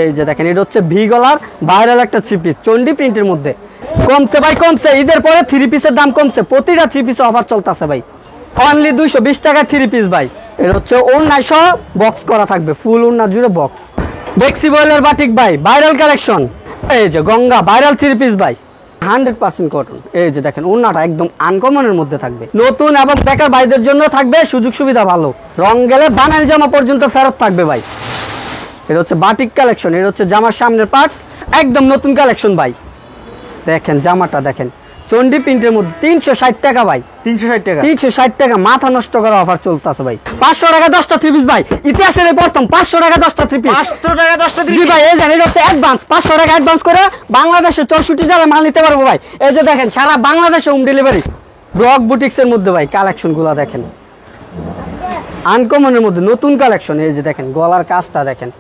এই যে দেখেন এটা হচ্ছে ভি গলার ভাইরাল একটা থ্রি পিস চন্ডি প্রিন্টের মধ্যে কমছে ভাই, কমছে। ঈদের পরে থ্রি পিসের দাম কমছে, প্রতিটা থ্রি পিসে অফার চলতেছে ভাই। অনলি 220 টাকা থ্রি পিস ভাই। এটা হচ্ছে ওড়না সহ বক্স করা থাকবে, ফুল ওড়না জুড়ে বক্স। বেক্সি বয়েলের বাটিক ভাই, ভাইরাল কালেকশন। এই যে গঙ্গা ভাইরাল থ্রি পিস ভাই, 100% কটন। এই যে দেখেন ওড়নাটা একদম আনকমনের মধ্যে থাকবে, নতুন এবং বেকার ভাইদের জন্য থাকবে সুযোগ সুবিধা ভালো। রং গেলে বানান জামা পর্যন্ত ফেরত থাকবে ভাই। এটা হচ্ছে বাটিক কালেকশন, এটা হচ্ছে জামার সামনের পার্ট, একদম নতুন কালেকশন ভাই। দেখেন জামাটা দেখেন, চন্ডি প্রিন্টের মধ্যে 360 টাকা ভাই। 360 টাকা, 360 টাকা, মাথা নষ্ট করা অফার চলতেছে ভাই। 500 টাকা 10টা থ্রি পিস ভাই, ইতিহাসের প্রথম 500 টাকা 10টা থ্রি পিস। 500 টাকা 10টা থ্রি পিস। জি ভাই, এই জানেন এটা হচ্ছে অ্যাডভান্স, 500 টাকা অ্যাডভান্স করে বাংলাদেশে 64 জেলায় মাল নিতে পারবো ভাই। এই যে দেখেন সারা বাংলাদেশে হোম ডেলিভারি। ব্লক বুটিক্সের মধ্যে ভাই কালেকশনগুলো দেখেন, আনকমনের মধ্যে নতুন কালেকশন। এই যে দেখেন গলার কাজটা দেখেন,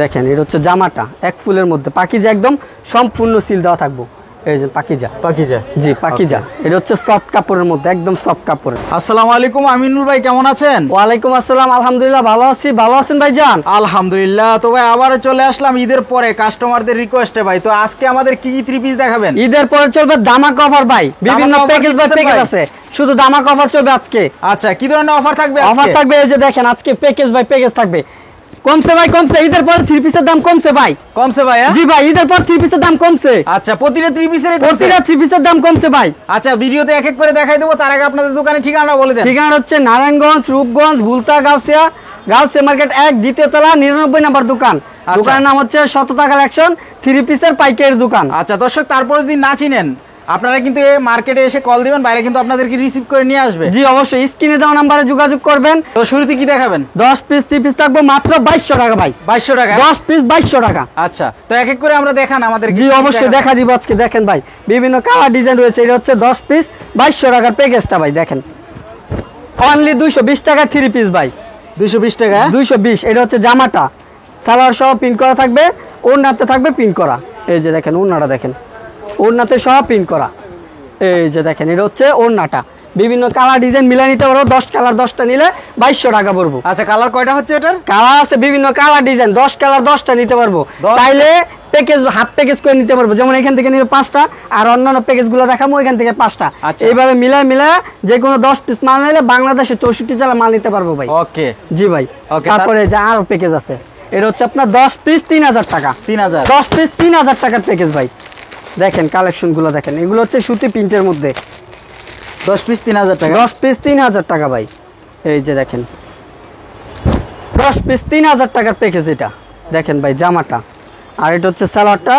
দেখেন এটা হচ্ছে জামাটা এক ফুলের মধ্যে পাকিজা, একদম সম্পূর্ণ সিল দেওয়া থাকবো। এই যে পাকিজা, পাকিজা, জি পাকিজা। এটা হচ্ছে সফট কাপড়ের মধ্যে, একদম সফট কাপড়। আসসালামু আলাইকুম আমিনুল ভাই, কেমন আছেন? ওয়ালাইকুম আসসালাম, আলহামদুলিল্লাহ ভালো আছি। ভালো আছেন ভাই জান? আলহামদুলিল্লাহ। তো ভাই আবারও চলে আসলাম ঈদের পরে কাস্টমারদের রিকোয়েস্টে ভাই। তো আজকে আমাদের কি কি থ্রি পিস দেখাবেন? ঈদের পরে চলবে ধামাক অফার ভাই, বিভিন্ন ধামাকা প্যাকেজ বাই offer প্যাকেজ ভাই? আছে, শুধু ধামাক অফার চলবে আজকে। আচ্ছা, কি ধরনের অফার থাকবে অফার আজকে? থাকবে এই যে দেখেন, আজকে প্যাকেজ বাই প্যাকেজ থাকবে। কমছে ভাই, কমছে। ঈদের পর থ্রি পিসের দাম কমছে ভাই। কমছে ভাই? জি ভাই, ঈদের পর থ্রি পিসের দাম কমছে। আচ্ছা, প্রতিটা থ্রি পিসের প্রতিটা থ্রি পিসের দাম কমছে ভাই। আচ্ছা, ভিডিওতে এক এক করে দেখাই দেবো, তার আগে আপনাদের দোকানের ঠিকানা বলে দেন। ঠিকানা হচ্ছে নারায়ণগঞ্জ, রূপগঞ্জ, ভুলতা, গাউসিয়া মার্কেট 1 দ্বিতীয় তলা 99 নম্বর দোকান। দোকানের নাম হচ্ছে সততা কালেকশন, থ্রি পিসের পাইকারি দোকান। আচ্ছা দর্শক, তারপরে যদি না চিনেন আপনারা কিন্তু এই মার্কেটে এসে কল দিবেন, বাইরে কিন্তু আপনাদেরকে রিসিভ করে নিয়ে আসবে। জি অবশ্যই, স্ক্রিনে দেওয়া নাম্বারে যোগাযোগ করবেন। তো শুরুতে কি দেখাবেন? 10 পিস থ্রি পিস থাকবে মাত্র 2200 টাকা ভাই। 2200 টাকা? 10 পিস 2200 টাকা। আচ্ছা, তো এক এক করে আমরা দেখান আমাদের। জি অবশ্যই দেখা দিব আজকে। দেখেন ভাই বিভিন্ন কালার ডিজাইন রয়েছে। এটা হচ্ছে 10 পিস 2200 টাকার প্যাকেজটা ভাই। দেখেন অনলি 220 টাকা থ্রি পিস ভাই। 220 টাকা? 220। এটা হচ্ছে জামাটা সালোয়ার সহ প্রিন্ট করা থাকবে, ওড়নাতে থাকবে প্রিন্ট করা। এই যে দেখেন ওড়নাটা দেখেন, ওড়নাতে সহ প্রিন্ট করা। এই যে দেখেন এটা হচ্ছে ওড়নাটা, বিভিন্ন কালার ডিজাইন মিলে নিতে পারবো। 10 কালার 10টা নিলে 2200 টাকা পড়বো। আচ্ছা, কালার কয়টা হচ্ছে এটার? কালার আছে বিভিন্ন কালার ডিজাইন, 10 কালার 10টা নিতে পারবো। চাইলে প্যাকেজ হাফ প্যাকেজ করে নিতে পারবো, যেমন এখান থেকে নিলে 5টা, আর অন্যান্য প্যাকেজগুলো দেখাবো এখান থেকে 5টা। এইভাবে মিলায় মিলায় যে কোনো 10 পিস মাল নিলে বাংলাদেশে 64 জেলা মাল নিতে পারবো ভাই। ওকে জি ভাই। তারপরে যে আরো প্যাকেজ আছে, এটা হচ্ছে আপনার 10 পিস 3000 টাকা। 3000? 10 পিস 3000 টাকার প্যাকেজ ভাই। দেখেন কালেকশনগুলো দেখেন, এগুলো হচ্ছে সুতি প্রিন্টের মধ্যে। 10 পিস 3000 টাকা? 10 পিস 3000 টাকা ভাই। এই যে দেখেন 10 পিস 3000 টাকার প্যাকেজ এটা। দেখেন ভাই জামাটা, আর এটা হচ্ছে সালোয়ারটা,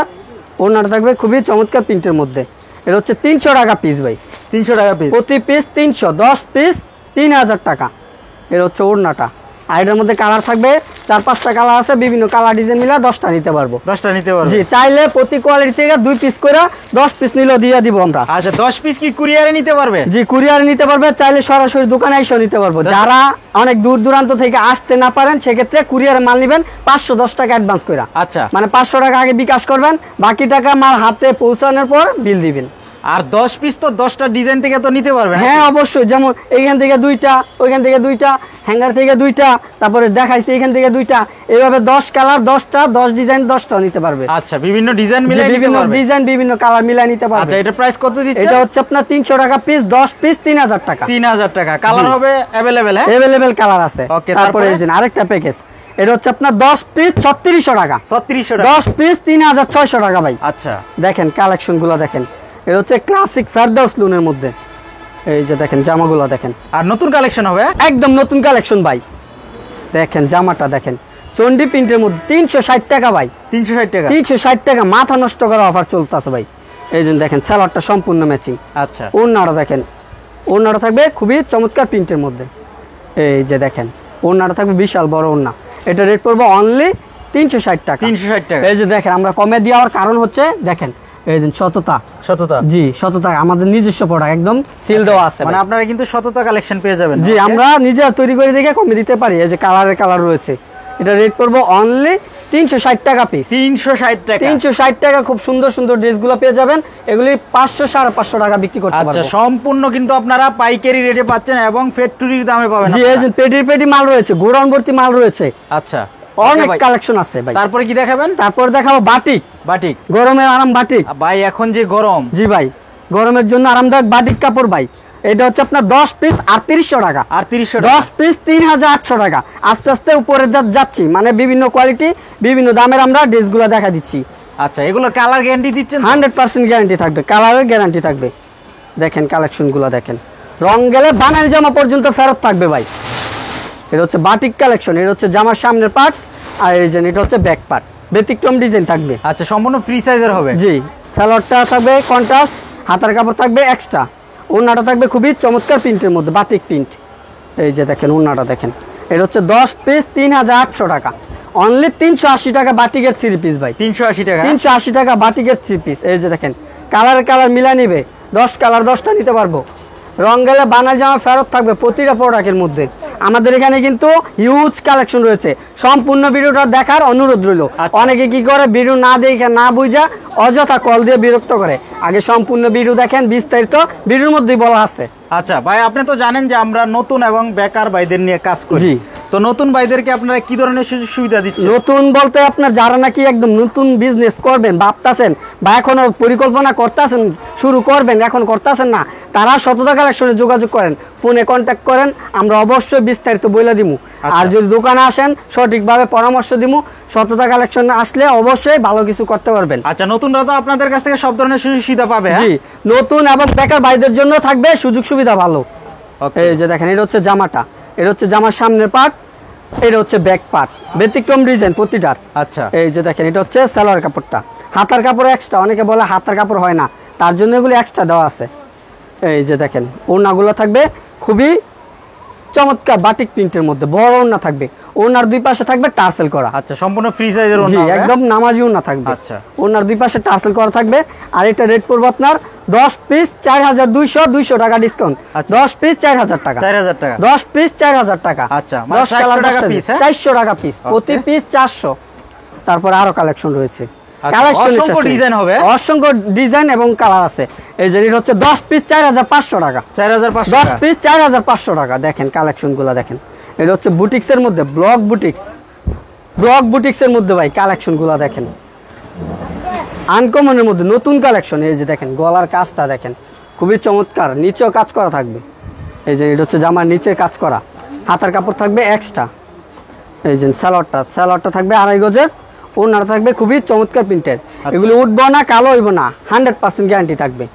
ওড়নাটা থাকবে খুবই চমৎকার প্রিন্টের মধ্যে। এটা হচ্ছে 300 টাকা পিস ভাই। 300 টাকা পিস? প্রতি পিস 300, 10 পিস 3000 টাকা। এটা হচ্ছে ওড়নাটা, আর এটার মধ্যে কালার থাকবে 4-5টা কালার আছে, বিভিন্ন কালার ডিজাইন মিলে 10টা নিতে পারবো। 10টা নিতে পারবো? জি, চাইলে প্রতি কোয়ালিটি থেকে 2 পিস করে 10 পিস নিলেও দিয়ে দিব আমরা। আচ্ছা, 10 পিস কি কুরিয়ারে নিতে পারবে? জি কুরিয়ারে নিতে পারবে, চাইলে সরাসরি দোকানে এসে নিতে পারবো। যারা অনেক দূর দূরান্ত থেকে আসতে না পারেন সেক্ষেত্রে কুরিয়ারে মাল নেবেন 510 টাকা অ্যাডভান্স করে। আচ্ছা, মানে 500 টাকা আগে বিকাশ করবেন, বাকি টাকা মাল হাতে পৌঁছানোর পর বিল দিবেন। আর 10 পিস তো 10টা ডিজাইন থেকে তো নিতে পারবে? হ্যাঁ অবশ্যই, যেমন এইখান থেকে 2টা, ওইখান থেকে 2টা, হ্যাঙ্গার থেকে 2টা, তারপরে দেখাইছি এখান থেকে 2টা, এইভাবে 10 কালার 10টা, 10 ডিজাইন 10টা নিতে পারবে। আচ্ছা, বিভিন্ন ডিজাইন মিলে নিতে বিভিন্ন পারবে? ডিজাইন বিভিন্ন কালার মিলাই নিতে পারবে। আচ্ছা, এটা প্রাইস কত দিচ্ছেন? এটা হচ্ছে আপনার 300 টাকা পিস, 10 পিস 3000 টাকা। 3000 টাকা। কালার হবে अवेलेबल? হ্যাঁ, अवेलेबल কালার আছে। ওকে, তারপরে এই যে আরেকটা প্যাকেজ, এটা হচ্ছে আপনার 10 পিস 3600 টাকা। 3600 টাকা? 10 পিস 3600 টাকা ভাই। আচ্ছা, দেখেন কালেকশনগুলো দেখেন, এটা হচ্ছে ক্লাসিক ফেরদাউস লুনের মধ্যে। এই যে দেখেন জামাগুলো দেখেন, আর নতুন কালেকশন হবে? একদম নতুন কালেকশন ভাই। দেখেন জামাটা দেখেন, চন্ডি প্রিন্টের মধ্যে 360 টাকা ভাই। 360 টাকা? 360 টাকা, মাথা নষ্ট করা অফার চলতেছে ভাই। এই যে দেখেন সালোয়ারটা সম্পূর্ণ ম্যাচিং। আচ্ছা, ওড়নাটা দেখেন, ওড়নাটা থাকবে খুবই চমৎকার প্রিন্টের মধ্যে। এই যে দেখেন ওড়নাটা থাকবে বিশাল বড় ওড়না। এটা রেট পড়বে অনলি 360 টাকা। 360 টাকা? এই যে দেখেন আমরা কমে দেওয়ার কারণ হচ্ছে দেখেন এই যে সততা। সততা? জি সততা, আমাদের নিজস্ব প্রোডাক্ট, একদম সিল দেওয়া আছে। মানে আপনারা কিন্তু সততা কালেকশন পেয়ে যাবেন? জি, আমরা নিজে তৈরি করে দেখে কমে দিতে পারি। এই যে কালার রয়েছে, এটা রেট পড়বে অনলি 360 টাকা পিস। 360 টাকা? 360 টাকা। খুব সুন্দর সুন্দর ড্রেসগুলো পেয়ে যাবেন, এগুলি 500-550 টাকা বিক্রি করতে পারবেন। আচ্ছা, সম্পূর্ণ কিন্তু আপনারা পাইকারি রেটে পাচ্ছেন এবং ফ্যাক্টরির দামে পাবেন। জি, এই যে পেটি মাল রয়েছে, গোডাউন ভর্তি মাল রয়েছে। আচ্ছা, অনেক ভাই। কালেকশন আছে ভাই। তারপরে কি দেখাবেন? তারপর দেখাবো বাটিক, বাটিক। গরমের আরাম বাটিক। ভাই এখন যে গরম, জি ভাই, গরমের জন্য আরামদায়ক বাটিক কাপড় ভাই। এটা হচ্ছে আপনার 10 পিস 3800 টাকা। 3800 10 পিস 3800 টাকা। আস্তে আস্তে উপরে যাচ্ছি, মানে বিভিন্ন কোয়ালিটি বিভিন্ন দামের আমরা ড্রেসগুলো দেখা দিচ্ছি। আচ্ছা, এগুলোর কালার গ্যারান্টি দিচ্ছেন? 100% গ্যারান্টি থাকবে, কালারের গ্যারান্টি থাকবে। দেখেন কালেকশনগুলো দেখেন, রং গেলে বানাল জামা পর্যন্ত ফেরত থাকবে ভাই। এটা হচ্ছে বাটিক কালেকশন, এটা হচ্ছে জামার সামনের পার্ট, আর এই যে এটা হচ্ছে ব্যাক পার্ট, ব্যতিক্রম ডিজাইন থাকবে। আচ্ছা, সম্পূর্ণ ফ্রি সাইজের হবে? জি, সালোয়ারটা থাকবে কন্ট্রাস্ট, হাতার কাপড় থাকবে এক্সট্রা, ওড়নাটা থাকবে খুবই চমৎকার প্রিন্টের মধ্যে, বাটিক প্রিন্ট। এই যে দেখেন ওড়নাটা দেখেন, এটা হচ্ছে 10 পিস 3800 টাকা। অনলি 380 টাকা বাটিকের 3 পিস ভাই। 380 টাকা? 380 টাকা বাটিকের 3 পিস। এই যে দেখেন কালার মিলা নিবে, 10 কালার 10টা নিতে পারবো। রং গেলে বানাল জামা ফেরত থাকবে প্রতিটা প্রোডাক্টের মধ্যে। আমাদের এখানে কিন্তু হিউজ কালেকশন রয়েছে। সম্পূর্ণ ভিডিওটা দেখার অনুরোধ রইল। অনেকে কি করে ভিডিও না দেখে না বুঝা অযথা কল দিয়ে বিরক্ত করে। আগে সম্পূর্ণ ভিডিও দেখেন, বিস্তারিত ভিডিওর মধ্যেই বলা আছে। আচ্ছা ভাই, আপনি তো জানেন যে আমরা নতুন এবং বেকার ভাইদের নিয়ে কাজ করি। জি। তো নতুন ভাইদেরকে আপনারা কি ধরনের সুযোগ সুবিধা দিচ্ছেন? নতুন বলতে আপনার যারা নাকি একদম নতুন বিজনেস করবেন ভাবতাছেন, বা এখনো পরিকল্পনা করতেছেন, শুরু করবেন এখন করতেছেন না, তারা সততা কালেকশনে যোগাযোগ করেন, ফোনে কন্ট্যাক্ট করেন, আমরা অবশ্যই বিস্তারিত বলে দিমু। আর যদি দোকানে আসেন সঠিকভাবে পরামর্শ দিমু। সততা কালেকশন আসলে অবশ্যই ভালো কিছু করতে পারবেন। আচ্ছা, নতুনরা তো আপনাদের কাছ থেকে সব ধরনের সুযোগ সুবিধা পাবে? জি, নতুন এবং বেকার ভাইদের জন্য থাকবে সুযোগ সুবিধা ভালো। এই যে দেখেন, এটা হচ্ছে জামাটা, এটা হচ্ছে জামার সামনের পার্ট, এটা হচ্ছে ব্যাক পার্ট, ব্যতিক্রম ডিজাইন প্রতিটার। আচ্ছা, এই যে দেখেন, এটা হচ্ছে সালোয়ার কাপড়টা, হাতার কাপড় এক্সট্রা। অনেকে বলে হাতার কাপড় হয় না, তার জন্য এগুলো এক্সট্রা দেওয়া আছে। এই যে দেখেন ওড়নাগুলো থাকবে খুবই চমৎকার বাটিক প্রিন্টের মধ্যে, বড় ওড়না থাকবে, ওড়নার দুই পাশে থাকবে টার্সেল করা। আচ্ছা, সম্পূর্ণ ফ্রি সাইজের জি, ওড়না? একদম নামাজি ওড়না থাকবে। আচ্ছা, ওড়নার দুই পাশে টার্সেল করা থাকবে। আর এটা রেট পড়বে আপনার 10 পিস 4200 টাকা ডিসকাউন্ট। 10 পিস 4000 টাকা। 4000 টাকা? 10 পিস 4000 টাকা। আচ্ছা, 10 কালার 400 টাকা পিস? 400 টাকা পিস, প্রতি পিস 400। তারপর আরো কালেকশন রয়েছে, অসংখ্য ডিজাইন হবে? অসংখ্য ডিজাইন এবং কালার আছে। এই যে এটা হচ্ছে 10 পিস 4500 টাকা। 4500 10 পিস 4500 টাকা। দেখেন কালেকশনগুলো দেখেন, এটা হচ্ছে বুটিক্সের মধ্যে, ব্লক বুটিক্সের মধ্যে ভাই কালেকশনগুলো দেখেন, আনকমনের মধ্যে নতুন কালেকশন। এই যে দেখেন গলার কাজটা দেখেন খুবই চমৎকার, নিচেও কাজ করা থাকবে। এই যে এটা হচ্ছে জামার নিচে কাজ করা, হাতার কাপড় থাকবে এক্সট্রা। এই যে সালোয়ারটা থাকবে 2.5 গজের, ওড়নাটা থাকবে খুবই চমৎকার প্রিন্টের। এগুলো উঠবো না, কালো হইব না, 100% গ্যারান্টি থাকবে।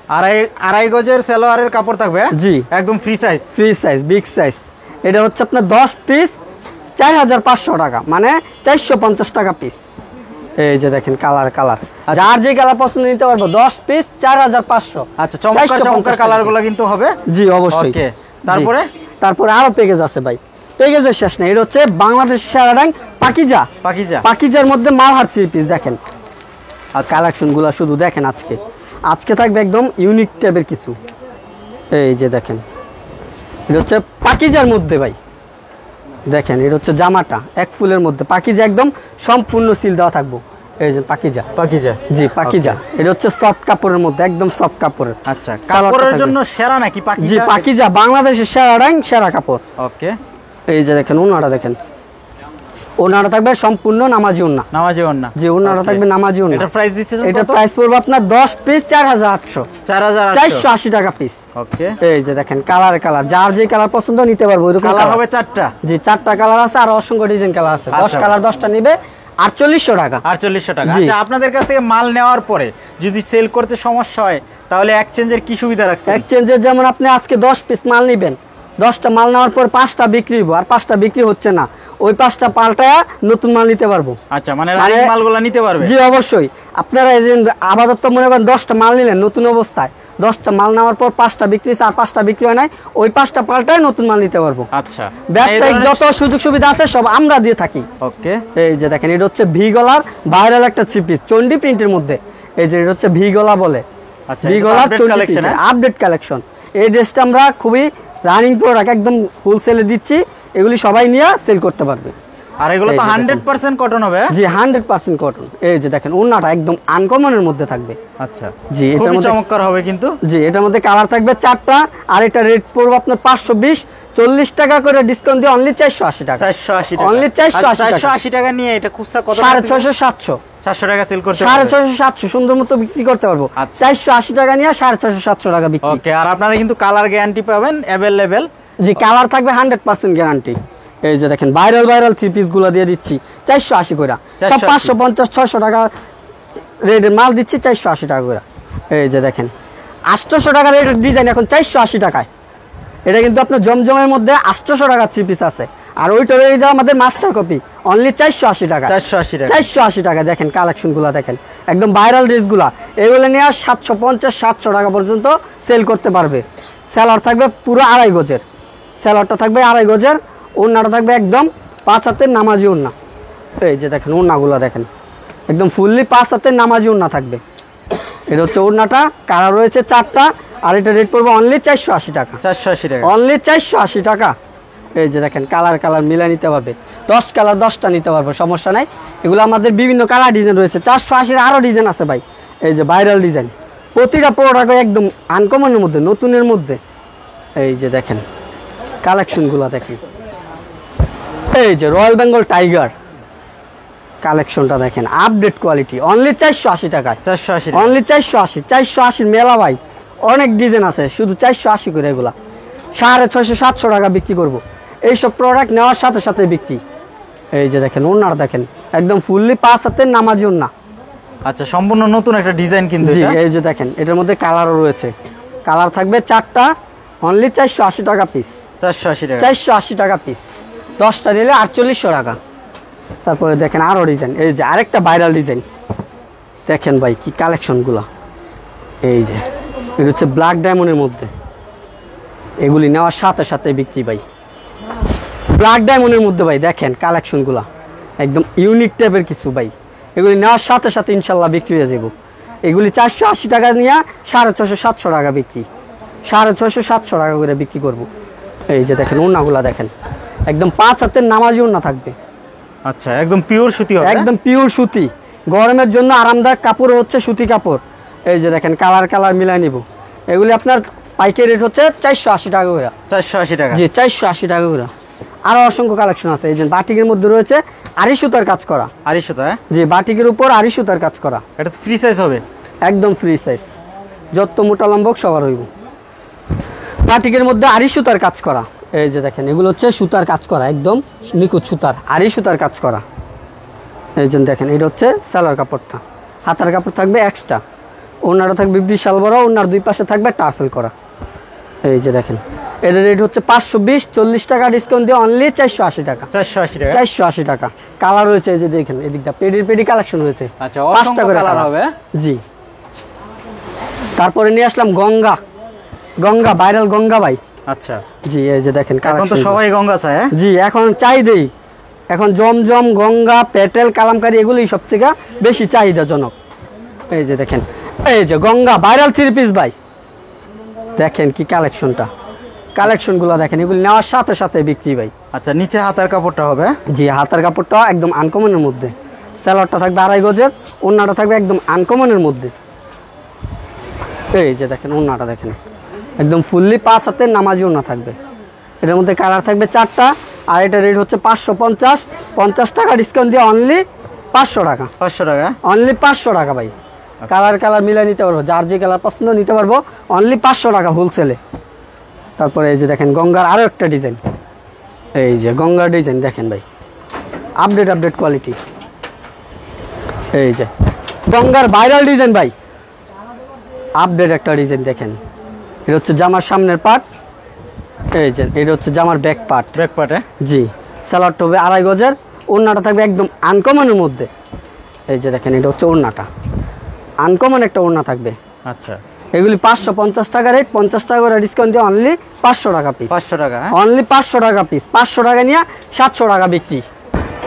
আড়াই গজের সালোয়ারের কাপড় থাকবে? জি, একদম free size? Free size, big size. এটা হচ্ছে আপনার 10 পিস 4500 টাকা, মানে 450 টাকা পিস। এই যে দেখেন কালার, যার যে কালার পছন্দ নিতে পারবো। 10 পিস 4500। আচ্ছা, চমৎকার কালারগুলো কিন্তু হবে? জি, অবশ্যই। ওকে, তারপরে আরো প্যাকেজ আছে ভাই, প্যাকেজের শেষ নেই। এটা হচ্ছে বাংলাদেশ সারাডাং পাকিজার মধ্যে মালহার 3 পিস। দেখেন আর কালেকশনগুলো শুধু দেখেন, আজকে থাকবে একদম ইউনিক টাইপের কিছু। এই যে দেখেন, এটা হচ্ছে পাকিজার মধ্যে ভাই। দেখেন এটা হচ্ছে জামাটা এক ফুলের মধ্যে, পাকিজা একদম সম্পূর্ণ সিল দেওয়া থাকবো। এই যে পাকিজা। জি, পাকিজা। এটা হচ্ছে সফট কাপড়ের মধ্যে, একদম সফট কাপড়ের। আচ্ছা, কাপড়ের জন্য সেরা নাকি পাকিজা? জি, পাকিজা বাংলাদেশের সেরা কাপড়। ওকে। এই যে দেখেন ওনাটা দেখেন, ওনাটা থাকবে সম্পূর্ণ নামাজি ওনা। জি, ওনাটা থাকবে নামাজি ওনা। এটা প্রাইস দিচ্ছে? এটা প্রাইস পড়বে আপনার 10 পিস 4800। 480 টাকা পিস। ওকে। এই যে দেখেন কালার, যার যে কালার পছন্দ নিতে পারবো। এরকম কালার হবে 4টা? জি, 4টা কালার আছে, আর অসংখ্য ডিজাইন কালার আছে। 10 কালার 10টা নিবে 4800 টাকা। 4800 টাকা। আচ্ছা, আপনাদের কাছ থেকে মাল নেওয়ার পরে যদি সেল করতে সমস্যা হয় তাহলে এক্সচেঞ্জের কি সুবিধা রাখছেন? এক্সচেঞ্জের যেমন আপনি আজকে 10 পিস মাল নেবেন, 10টা মাল নেওয়ার পর 5টা বিক্রি হইব, আর 5টা বিক্রি হচ্ছে না, ওই 5টা পাল্টায়া নতুন মাল নিতে পারবো। আচ্ছা, মানে রানিং মালগুলো নিতে পারবে? জি, অবশ্যই। আপনারা এই যে আপাতত মনে করেন 10টা মাল নিলেন নতুন অবস্থায়, 10টা মাল নেওয়ার পর 5টা বিক্রি হয়েছে, আর 5টা বিক্রি হয় নাই, ওই 5টা পাল্টায় নতুন মাল নিতে পারবো। আচ্ছা, ব্যবসায়িক যত সুযোগ সুবিধা আছে সব আমরা দিয়ে থাকি। ওকে। এই যে দেখেন, এটা হচ্ছে ভি গলার ভাইরাল একটা 3 পিস, চন্ডি প্রিন্টের মধ্যে। এই যে এটা হচ্ছে ভি গলা বলে। আচ্ছা, ভি গলার আপডেট কালেকশন। এই ড্রেসটা আমরা খুবই রানিং প্রোডাক্ট, একদম হোলসেলে দিচ্ছি, এগুলি সবাই নিয়ে সেল করতে পারবে। আর এগুলো এই তো যে দেখেন। 100% কটন হবে? জি 100% কটন। এই যে দেখেন ওড়নাটা একদম আনকমনের মধ্যে থাকবে। আচ্ছা, জি এটার খুবই মধ্যে চমৎকার হবে কিন্তু। জি এটার মধ্যে কালার থাকবে 4টা, আর এটা রেট পড়বে আপনার 520, 40 টাকা করে ডিসকাউন্ট দিয়ে অনলি 480 টাকা। 480 টাকা, Only 480 টাকা। 480 টাকা নিয়ে এটা খুচরা কত? 650 700, 700 টাকা সেল করতে 650 700 সুন্দর মতো বিক্রি করতে পারবো। আচ্ছা। 480 টাকা নিয়ে 650 700 টাকা বিক্রি। ওকে, আর আপনারা কিন্তু কালার গ্যারান্টি পাবেন অ্যাভেলেবেল। জি কালার থাকবে 100% গ্যারান্টি। এই যে দেখেন ভাইরাল থ্রি পিস গুলো দিয়ে দিচ্ছি 480 করে, সব 480 550 600 টাকা রেটের মাল দিচ্ছি 480 টাকা করে। এই যে দেখেন 800 টাকা রেটের ডিজাইন এখন 480 টাকায়। এটা কিন্তু আপনার জমজমের মধ্যে 800 টাকা থ্রি পিস আছে, আর ওইটার এটা আমাদের মাস্টার কপি অনলি 480 টাকা। 480 টাকা। 480 টাকা দেখেন কালেকশনগুলো দেখেন একদম ভাইরাল ড্রেসগুলা, এগুলো নিয়ে 750 700 টাকা পর্যন্ত সেল করতে পারবে। সেলার থাকবে পুরো 2.5 গজের, সেলারটা থাকবে 2.5 গজের, ওড়নাটা থাকবে একদম 5 হাতের নামাজি ওড়না। এই যে দেখেন ওড়নাগুলো দেখেন একদম ফুললি 5 হাতের নামাজি ওড়না থাকবে। এটা হচ্ছে ওড়নাটা, কালার রয়েছে 4টা, আর এটা রেট পড়বে অনলি 480 টাকা। 480 টাকা। অনলি 480 টাকা। এই যে দেখেন কালার মিলা নিতে পারবে, 10 কালার 10টা নিতে পারবো, সমস্যা নাই। এগুলো আমাদের বিভিন্ন কালার ডিজাইন রয়েছে, 480 আরও ডিজাইন আছে ভাই। এই যে ভাইরাল ডিজাইন, প্রতিটা প্রোডাক্ট একদম আনকমনের মধ্যে, নতুনের মধ্যে। এই যে দেখেন কালেকশনগুলো দেখেন, এই যে রয়্যাল বেঙ্গল টাইগার কালেকশনটা দেখেন, আপডেট কোয়ালিটি অনলি 480 টাকায়। 480 টাকা। অনলি 480 মেলা ভাই, অনেক ডিজাইন আছে, শুধু 480 করে এগুলা 650 700 টাকা বিক্রি করব। এইসব প্রোডাক্ট নেওয়ার সাথে সাথে বিক্রি। এই যে দেখেন ওড়নাটা দেখেন একদম ফুললি 5 হাতের নামাজি ওড়না। আচ্ছা, সম্পূর্ণ নতুন একটা ডিজাইন কিন্তু জি এটা। এই যে দেখেন এটার মধ্যে কালারও রয়েছে, কালার থাকবে 4টা, অনলি 480 টাকা পিস। 480 টাকা। 480 টাকা পিস, 10টা নিলে 4800 টাকা। তারপরে দেখেন আরও ডিজাইন, এই যে আরেকটা ভাইরাল ডিজাইন দেখেন ভাই কি কালেকশনগুলো। এই যে এটা হচ্ছে ব্ল্যাক ডায়মন্ডের মধ্যে, এগুলি নেওয়ার সাথে সাথে বিক্রি ভাই। ব্ল্যাক ডায়মন্ডের মধ্যে ভাই দেখেন কালেকশনগুলো একদম ইউনিক টাইপের কিছু ভাই, এগুলি নেওয়ার সাথে সাথে ইনশাল্লাহ বিক্রি হয়ে যাব। এগুলি 480 টাকা নিয়ে 650 700 টাকা বিক্রি, 650 700 টাকা করে বিক্রি করব। এই যে দেখেন ওড়নাগুলো দেখেন একদম 5 হাতের নামাজি ওড়না থাকবে। আচ্ছা, একদম পিওর সুতি হবে? একদম পিওর সুতি, গরমের জন্য আরামদায়ক কাপড় হচ্ছে সুতি কাপড়। এই যে দেখেন কালার মিলাই নিব। এগুলি আপনার পাইকারি রেট হচ্ছে 480 টাকা করে। 480 টাকা। জি 480 টাকা করে। আরও অসংখ্য কালেকশন আছে, এই যে বাটিকের মধ্যে রয়েছে আড়ি সুতার কাজ করা। 250 টাকা। জি বাটিকের উপর আড়ি সুতার কাজ করা, এটা ফ্রি সাইজ হবে? একদম ফ্রি সাইজ, যত মোটা লম্বক সবার হইব। বাটিকের মধ্যে আড়ি সুতার কাজ করা। এই যে দেখেন এগুলো হচ্ছে সুতার কাজ করা, একদম নিখুঁত সুতার আড়ি সুতার কাজ করা। এই যে দেখেন এটা হচ্ছে সালোয়ার কাপড়টা, হাতার কাপড় থাকবে এক্সট্রা, ওড়নাটা থাকবে বিশাল বড়, ওড়নার দুই পাশে থাকবে টার্সেল করা। এই যে দেখেন এটার রেট হচ্ছে 520, 40 টাকা ডিসকাউন্ট দিয়ে অনলি 480 টাকা। 480 টাকা। 480 টাকা। কালার রয়েছে এই যে দেখেন এদিকটা পেডি কালেকশন রয়েছে। আচ্ছা, 5টা অসংখ্য করে কালার কালার হবে। জি। তারপরে নিয়ে আসলাম গঙ্গা ভাইরাল গঙ্গা ভাই। আচ্ছা, জি এই যে দেখেন এখন তো কালেকশন। সবাই গঙ্গা চায়। হ্যাঁ? জি এখন চাহিদাই, এখন জমজম গঙ্গা পেটেল কালামকারী এগুলোই সবচেয়ে বেশি চাহিদাজনক। এই যে দেখেন এই যে গঙ্গা ভাইরাল থ্রি পিস ভাই, দেখেন কি কালেকশনগুলো দেখেন, এগুলি নেওয়ার সাথে সাথে বিক্রি ভাই। আচ্ছা, নিচে হাতার কাপড়টা হবে? জি হাতার কাপড়টা একদম আনকমনের মধ্যে, স্যালোয়ারটা থাকবে 2.5 গজের, ওড়নাটা থাকবে একদম আনকমনের মধ্যে। এই যে দেখেন ওড়নাটা দেখেন একদম ফুললি 5 হাতের নামাজি ওড়না থাকবে। এটার মধ্যে কালার থাকবে 4টা, আর এটা রেট হচ্ছে 550 টাকা ডিসকাউন্ট দিয়ে অনলি 500 টাকা। 500 টাকা। অনলি 500 টাকা ভাই। কালার মিলাই নিতে পারবো, যার যে কালার পছন্দ নিতে পারবো, অনলি 500 টাকা হোলসেলে। তারপরে এই যে দেখেন গঙ্গার আরও একটা ডিজাইন, এই যে গঙ্গার ডিজাইন দেখেন ভাই, আপডেট কোয়ালিটি। এই যে গঙ্গার ভাইরাল ডিজাইন ভাই, আপডেট একটা ডিজাইন দেখেন। এটা হচ্ছে জামার সামনের পার্ট, এই যে এটা হচ্ছে জামার ব্যাক পার্ট। জি স্যালোয়ারটা হবে 2.5 গজের, ওড়নাটা থাকবে একদম আনকমনের মধ্যে। এই যে দেখেন এটা হচ্ছে ওড়নাটা, আনকমন একটা ওড়না থাকবে। আচ্ছা, এগুলি 550 টাকা রেট, 50 টাকা করে ডিসকাউন্ট দিয়ে অনলি 500 টাকা পিস। 500 টাকা। অনলি 500 টাকা পিস, 500 টাকা নিয়ে 700 টাকা বিক্রি।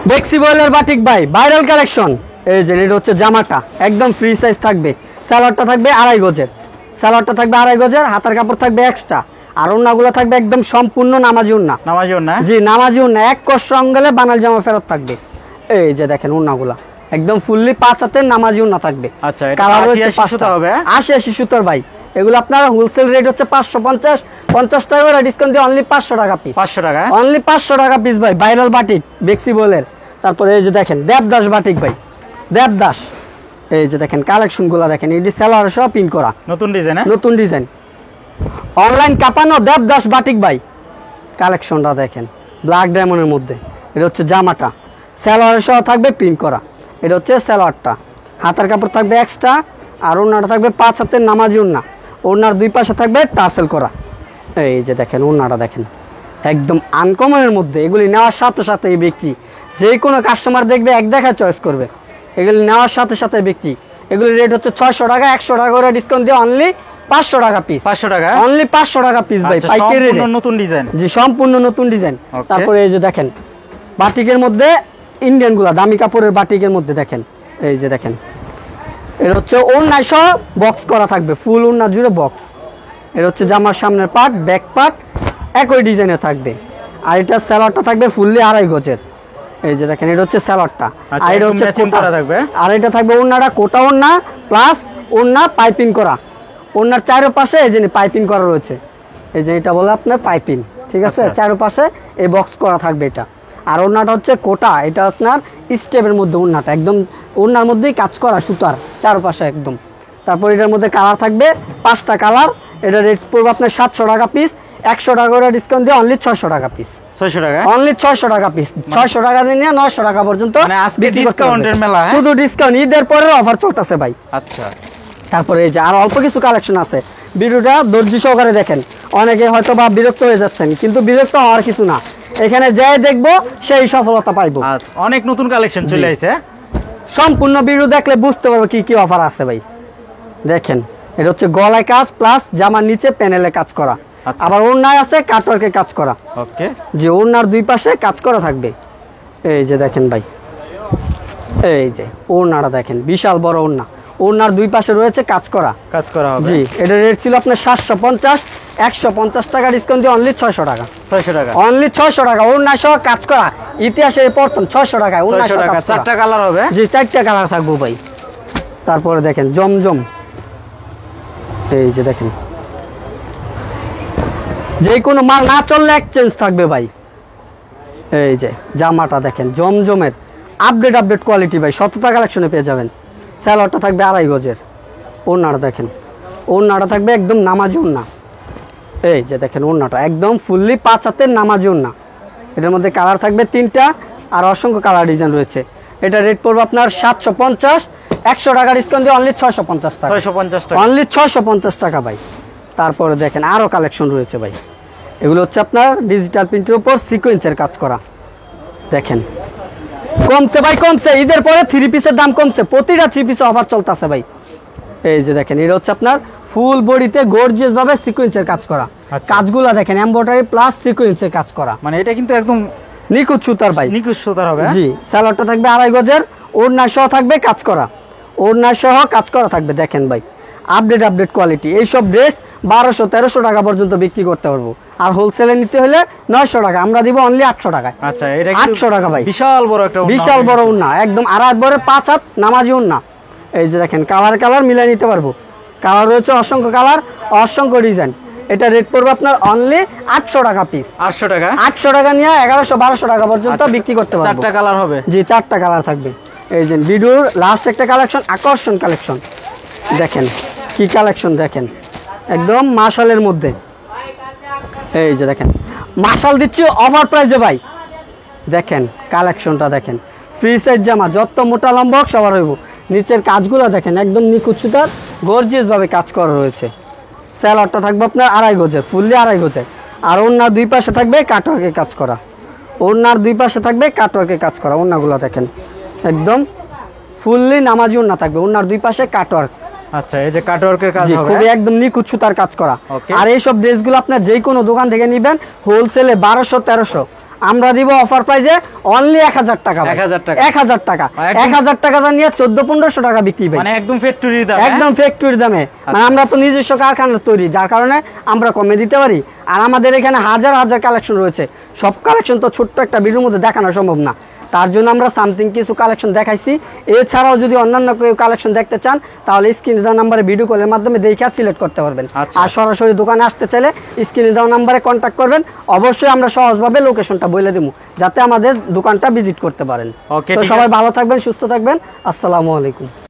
বেক্সি বয়লার বাটিক ভাই ভাইরাল কালেকশন। এই যে এটা হচ্ছে জামাটা একদম ফ্রি সাইজ থাকবে, স্যালোয়ারটা থাকবে 2.5 গজের, হাতার কাপড় থাকবে এক্সট্রা, আর ওন্নাগুলো থাকবে একদম সম্পূর্ণ নামাজি ওন্না। নামাজি ওন্না? জি নামাজি ওন্না, এক কষ রং গেলে বানাল জামা ফেরত থাকবে। এই যে দেখেন ওন্নাগুলা একদম ফুললি 5 হাতের নামাজি ওন্না থাকবে। আচ্ছা, কালার হচ্ছে 80 সুতা হবে? 80 সুতার ভাই। এগুলো আপনার হোলসেল রেট হচ্ছে 550 টাকা করে, ডিসকাউন্ট দিয়ে অনলি 500 টাকা পিস। 500 টাকা? অনলি 500 টাকা পিস ভাই। ভাইরাল বাটিক বেক্সি বলের। তারপরে এই যে দেখেন দেবদাস বাটিক ভাই, দেবদাস। এই যে দেখেন কালেকশনগুলো দেখেন, এটি সেলার সহ প্রিন্ট করা নতুন ডিজাইন। নতুন ডিজাইন অনলাইন কাপানো দেবদাস বাটিক ভাই। কালেকশনটা দেখেন ব্ল্যাক ডায়মন্ডের মধ্যে। এটা হচ্ছে জামাটা, সেলার সহ থাকবে প্রিন্ট করা। এটা হচ্ছে সেলারটা, হাতার কাপড় থাকবে এক্সট্রা, আর ওড়নাটা থাকবে 5 হাতের নামাজি ওড়না। ওড়নার দুই পাশে থাকবে টার্সেল করা। এই যে দেখেন ওড়নাটা দেখেন একদম আনকমনের মধ্যে। এগুলি নেওয়ার সাথে সাথে এই ব্যক্তি যে কোনো কাস্টমার দেখবে এক দেখা চয়েস করবে। এগুলি নেওয়ার সাথে সাথে ব্যক্তি, এগুলির রেট হচ্ছে 600 টাকা, 100 টাকা করে ডিসকাউন্ট দিয়ে অনলি 500 টাকা পিস। 500 টাকা? অনলি 500 টাকা পিস ভাই, আচ্ছা, পাইকারি রেট। সম্পূর্ণ নতুন ডিজাইন? জি সম্পূর্ণ নতুন ডিজাইন। Okay. তারপরে এই যে দেখেন বাটিকের মধ্যে ইন্ডিয়ান গুলা দামি কাপড়ের বাটিকের মধ্যে দেখেন। এই যে দেখেন এটা হচ্ছে ওড়না সহ বক্স করা থাকবে, ফুল ওড়না জুড়ে বক্স। এটা হচ্ছে জামার সামনের পার্ট, ব্যাক পার্ট একই ডিজাইনের থাকবে। আর এটা স্যালাডটা থাকবে ফুললি 2.5 গজের। এই যে দেখেন এটা হচ্ছে স্যালাডটা। আচ্ছা, আর এটা হচ্ছে matching কোটা করা থাকবে। আর এটা থাকবে ওড়নাটা কোটা ওড়না প্লাস ওড়না পাইপিং করা। ওড়নার চারপাশে এই যে পাইপিং করা রয়েছে। এই যে এটা বলে আপনার পাইপিং, ঠিক আছে? আচ্ছা। চারপাশে এই বক্স করা থাকবে এটা। আর ওড়নাটা হচ্ছে কোটা, এটা আপনার স্টেপের মধ্যে ওড়নাটা একদম ওড়নার মধ্যেই কাজ করা সুতার চারপাশে একদম। তারপর এটার মধ্যে কালার থাকবে 5টা কালার। এটা রেট পড়বে আপনার 700 টাকা পিস, 100 টাকা করে ডিসকাউন্ট দিয়ে অনলি 600 টাকা পিস। 600 টাকা? অনলি 600 টাকা পিস। 600 টাকা দিয়ে নিয়ে 900 টাকা পর্যন্ত মানে আজকে বিক্রি করতে ডিসকাউন্টের পারবে। মেলা, হ্যাঁ? শুধু ডিসকাউন্ট, ঈদের পরে অফার চলতেছে ভাই। আচ্ছা। তারপরে এই যে আর অল্প কিছু কালেকশন আছে, ভিডিওটা ধৈর্য সহকারে দেখেন। অনেকে হয়তো বা বিরক্ত হয়ে যাচ্ছেন, কিন্তু বিরক্ত হওয়ার কিছু না, এখানে যাই দেখবো সেই সফলতা পাইবো। আচ্ছা, অনেক নতুন কালেকশন চলে আসছে। সম্পূর্ণ ভিডিও দেখলে বুঝতে পারবো কি কি অফার আছে ভাই। দেখেন এটা হচ্ছে গলায় কাজ প্লাস জামার নিচে প্যানেলে কাজ করা। আচ্ছা। আবার ওড়নায় আছে কাটওয়ার্কে কাজ করা। ওকে। যে ওড়নার দুই পাশে কাজ করা থাকবে। এই যে দেখেন ভাই, এই যে ওড়নাটা দেখেন বিশাল বড় ওড়না, ওড়নার দুই পাশে রয়েছে কাজ করা। কাজ করা হবে? জি এটা রেট ছিল আপনার 750, 150 টাকা ডিসকাউন্ট দিয়ে অনলি 600 টাকা। 600 টাকা? অনলি 600 টাকা ওড়না সহ কাজ করা। ইতিহাসে প্রথম 600 টাকায় ওড়না 600 সহ টাকা। কাজ করা। 4টা কালার হবে? জি 4টা কালার থাকবো ভাই। তারপরে দেখেন জমজম, এই যে দেখেন যে কোনো মাল না চললে এক্সচেঞ্জ থাকবে ভাই। এই যে জামাটা দেখেন জমজমের আপডেট কোয়ালিটি ভাই, 7টা কালেকশনে পেয়ে যাবেন। স্যালোয়ারটা থাকবে 2.5 গজের। ওড়নাটা দেখেন, ওড়নাটা থাকবে একদম নামাজি ওড়না। এই যে দেখেন ওড়নাটা একদম ফুললি 5 হাতের নামাজি ওড়না। এটার মধ্যে কালার থাকবে 3টা, আর অসংখ্য কালার ডিজাইন রয়েছে। এটা রেট পড়বে আপনার 750, 100 টাকা ডিসকাউন্ট দিয়ে অনলি 650 টাকা। 650 টাকা? অনলি 650 টাকা ভাই। তারপরে দেখেন আরো কালেকশন রয়েছে ভাই। এগুলো হচ্ছে আপনার ডিজিটাল প্রিন্টের উপর সিকোয়েন্সের কাজ করা। দেখেন কমছে ভাই, কমছে। ঈদের পরে 3 পিসের দাম কমছে, প্রতিটা 3 পিসে অফার চলতেছে ভাই। এই যে দেখেন এটা হচ্ছে আপনার ফুল বডিতে গর্জিয়াস ভাবে সিকোয়েন্সের কাজ করা। আচ্ছা। কাজগুলা দেখেন এমব্রয়ডারি প্লাস সিকোয়েন্সের কাজ করা, মানে এটা কিন্তু একদম নিখুঁত সুতার ভাই। নিখুঁত সুতার হবে? জি স্যালোয়ারটা থাকবে 2.5 গজের, ওড়না সহ থাকবে কাজ করা। ওড়না সহ কাজ করা থাকবে। দেখেন ভাই আপডেট কোয়ালিটি। এইসব ড্রেস 1200-1300 টাকা পর্যন্ত বিক্রি করতে পারবো, আর হোলসেলে নিতে হলে 900 টাকা, আমরা দিব অনলি 800 টাকায়। আচ্ছা, এটা 800 টাকা ভাই। বিশাল বড় একটা ওড়না। বিশাল বড় ওড়না একদম 2.5 বড় 5 হাত নামাজি ওড়না। এই যে দেখেন কালার মিলাই নিতে পারবো। কালার রয়েছে অসংখ্য কালার, অসংখ্য ডিজাইন। এটা রেট পড়বে আপনার অনলি 800 টাকা পিস। 800 টাকা? 800 টাকা নিয়ে 1100-1200 টাকা পর্যন্ত বিক্রি করতে পারবো। 4টা কালার হবে? জি 4টা কালার থাকবে। এই যে ভিডিওর লাস্ট একটা কালেকশন, আকর্ষণ কালেকশন দেখেন কি কালেকশন দেখেন, একদম মাশালের মধ্যে। এই যে দেখেন মাশাল দিচ্ছি অফার প্রাইসে ভাই। দেখেন কালেকশনটা দেখেন, ফ্রি সাইজ জামা, যত মোটা লম্বা হোক সবার হইব। নিচের কাজগুলো দেখেন একদম নিখুঁত সুতার গর্জিয়াস ভাবে কাজ করা রয়েছে। স্যালোয়ারটা থাকবে আপনার 2.5 গজের, ফুললি 2.5 গজের। আর ওড়নার দুই পাশে থাকবে কাটওয়ার্কের কাজ করা। ওড়নার দুই পাশে থাকবে কাটওয়ার্কের কাজ করা। ওড়নাগুলো দেখেন একদম ফুললি নামাজি ওড়না থাকবে, ওড়নার দুই পাশে কাটওয়ার্ক। আচ্ছা, এই যে কাটওয়ার্কের কাজ হবে? খুবই একদম নিখুঁত সুতার কাজ করা। Okay. আর এইসব ড্রেসগুলো আপনার যে কোনো দোকান থেকে নেবেন হোলসেলে 1200-1300, আমরা দিব অফার প্রাইজে অনলি 1000 টাকা ভাই। 1000 টাকা। 1000 টাকা, একদম- 1000 টাকা দাম নিয়ে 1400-1500 টাকা বিক্রি ভাই, মানে একদম ফ্যাক্টরির দাম, একদম ফ্যাক্টরি দামে। মানে আমরা তো নিজস্ব কারখানা তৈরি, যার কারণে আমরা কমে দিতে পারি। আর আমাদের এখানে হাজার হাজার কালেকশন রয়েছে, সব কালেকশন তো ছোট্ট একটা ভিডিওর মধ্যে দেখানো সম্ভব না। তার জন্য আমরা সামথিং কিছু কালেকশন দেখাইছি। এছাড়াও যদি অন্যান্য কেউ কালেকশন দেখতে চান তাহলে স্ক্রিনে দেওয়া নাম্বারে ভিডিও কলের মাধ্যমে দেখে সিলেক্ট করতে পারবেন। আচ্ছা। আর সরাসরি দোকানে আসতে চাইলে স্ক্রিনে দেওয়া নাম্বারে কন্ট্যাক্ট করবেন। অবশ্যই আমরা সহজভাবে লোকেশনটা বলে দেবো, যাতে আমাদের দোকানটা ভিজিট করতে পারেন। Okay, তো ঠিক সবাই আছে। ভালো থাকবেন, সুস্থ থাকবেন। আসসালামু আলাইকুম।